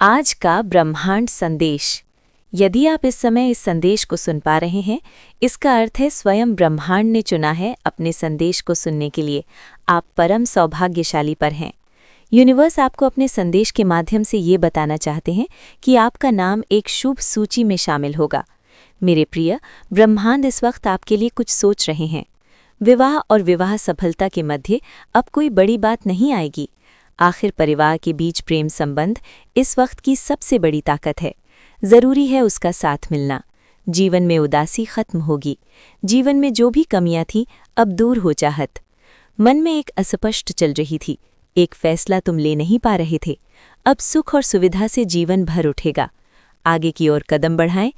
आज का ब्रह्मांड संदेश। यदि आप इस समय इस संदेश को सुन पा रहे हैं, इसका अर्थ है स्वयं ब्रह्मांड ने चुना है अपने संदेश को सुनने के लिए। आप परम सौभाग्यशाली पर हैं। यूनिवर्स आपको अपने संदेश के माध्यम से ये बताना चाहते हैं कि आपका नाम एक शुभ सूची में शामिल होगा। मेरे प्रिय, ब्रह्मांड इस वक्त आपके लिए कुछ सोच रहे हैं। विवाह और विवाह सफलता के मध्य अब कोई बड़ी बात नहीं आएगी। आखिर परिवार के बीच प्रेम संबंध इस वक्त की सबसे बड़ी ताकत है। ज़रूरी है उसका साथ मिलना। जीवन में उदासी खत्म होगी। जीवन में जो भी कमियां थीं अब दूर हो चाहत। मन में एक अस्पष्ट चल रही थी, एक फैसला तुम ले नहीं पा रहे थे। अब सुख और सुविधा से जीवन भर उठेगा। आगे की ओर कदम बढ़ाएं।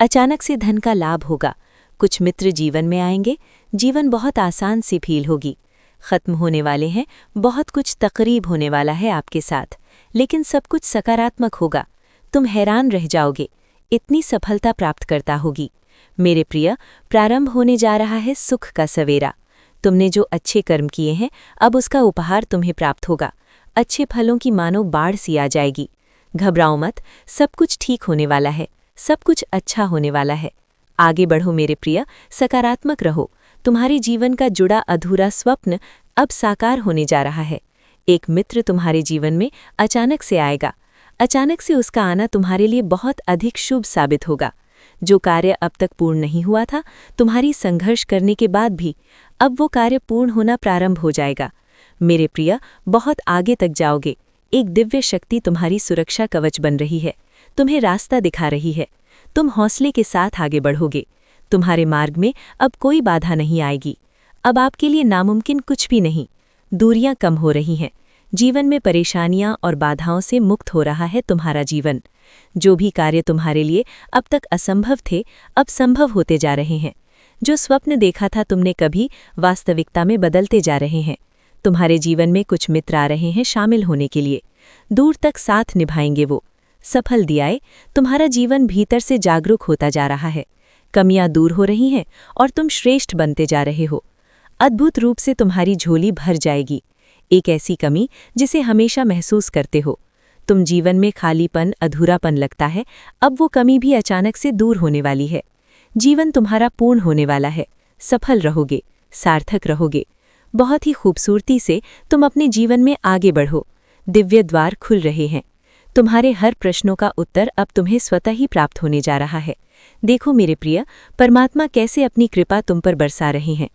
अचानक से धन का लाभ होगा। कुछ मित्र जीवन में आएंगे। जीवन बहुत आसान सी फील होगी। खत्म होने वाले हैं, बहुत कुछ तकरीब होने वाला है आपके साथ, लेकिन सब कुछ सकारात्मक होगा। तुम हैरान रह जाओगे, इतनी सफलता प्राप्त करता होगी। मेरे प्रिय, प्रारंभ होने जा रहा है सुख का सवेरा। तुमने जो अच्छे कर्म किए हैं, अब उसका उपहार तुम्हें प्राप्त होगा। अच्छे फलों की मानो बाढ़ सी आ जाएगी। घबराओ मत, सब कुछ ठीक होने वाला है, सब कुछ अच्छा होने वाला है। आगे बढ़ो मेरे प्रिय, सकारात्मक रहो। तुम्हारे जीवन का जुड़ा अधूरा स्वप्न अब साकार होने जा रहा है। एक मित्र तुम्हारे जीवन में अचानक से आएगा। अचानक से उसका आना तुम्हारे लिए बहुत अधिक शुभ साबित होगा। जो कार्य अब तक पूर्ण नहीं हुआ था, तुम्हारी संघर्ष करने के बाद भी अब वो कार्य पूर्ण होना प्रारंभ हो जाएगा। मेरे प्रिय, बहुत आगे तक जाओगे। एक दिव्य शक्ति तुम्हारी सुरक्षा कवच बन रही है, तुम्हें रास्ता दिखा रही है। तुम हौसले के साथ आगे बढ़ोगे। तुम्हारे मार्ग में अब कोई बाधा नहीं आएगी। अब आपके लिए नामुमकिन कुछ भी नहीं। दूरियां कम हो रही हैं। जीवन में परेशानियां और बाधाओं से मुक्त हो रहा है तुम्हारा जीवन। जो भी कार्य तुम्हारे लिए अब तक असंभव थे, अब संभव होते जा रहे हैं। जो स्वप्न देखा था तुमने कभी, वास्तविकता में बदलते जा रहे हैं। तुम्हारे जीवन में कुछ मित्र आ रहे हैं शामिल होने के लिए। दूर तक साथ निभाएंगे वो। सफल दियाए, तुम्हारा जीवन भीतर से जागरूक होता जा रहा है। कमियां दूर हो रही हैं और तुम श्रेष्ठ बनते जा रहे हो। अद्भुत रूप से तुम्हारी झोली भर जाएगी। एक ऐसी कमी जिसे हमेशा महसूस करते हो। तुम जीवन में खालीपन, अधूरापन लगता है, अब वो कमी भी अचानक से दूर होने वाली है। जीवन तुम्हारा पूर्ण होने वाला है। सफल रहोगे, सार्थक रहोगे। बहुत ही खूबसूरती से तुम अपने जीवन में आगे बढ़ो। दिव्य द्वार खुल रहे हैं। तुम्हारे हर प्रश्नों का उत्तर अब तुम्हें स्वतः ही प्राप्त होने जा रहा है। देखो मेरे प्रिय, परमात्मा कैसे अपनी कृपा तुम पर बरसा रहे हैं।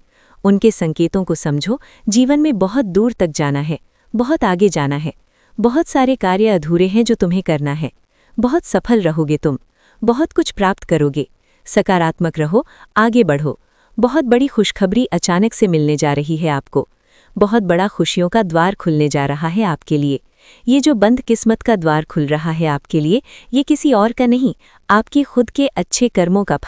उनके संकेतों को समझो। जीवन में बहुत दूर तक जाना है, बहुत आगे जाना है। बहुत सारे कार्य अधूरे हैं जो तुम्हें करना है। बहुत सफल रहोगे तुम, बहुत कुछ प्राप्त करोगे। सकारात्मक रहो, आगे बढ़ो। बहुत बड़ी खुशखबरी अचानक से मिलने जा रही है आपको। बहुत बड़ा खुशियों का द्वार खुलने जा रहा है आपके लिए। ये जो बंद किस्मत का द्वार खुल रहा है आपके लिए, ये किसी और का नहीं, आपके खुद के अच्छे कर्मों का फल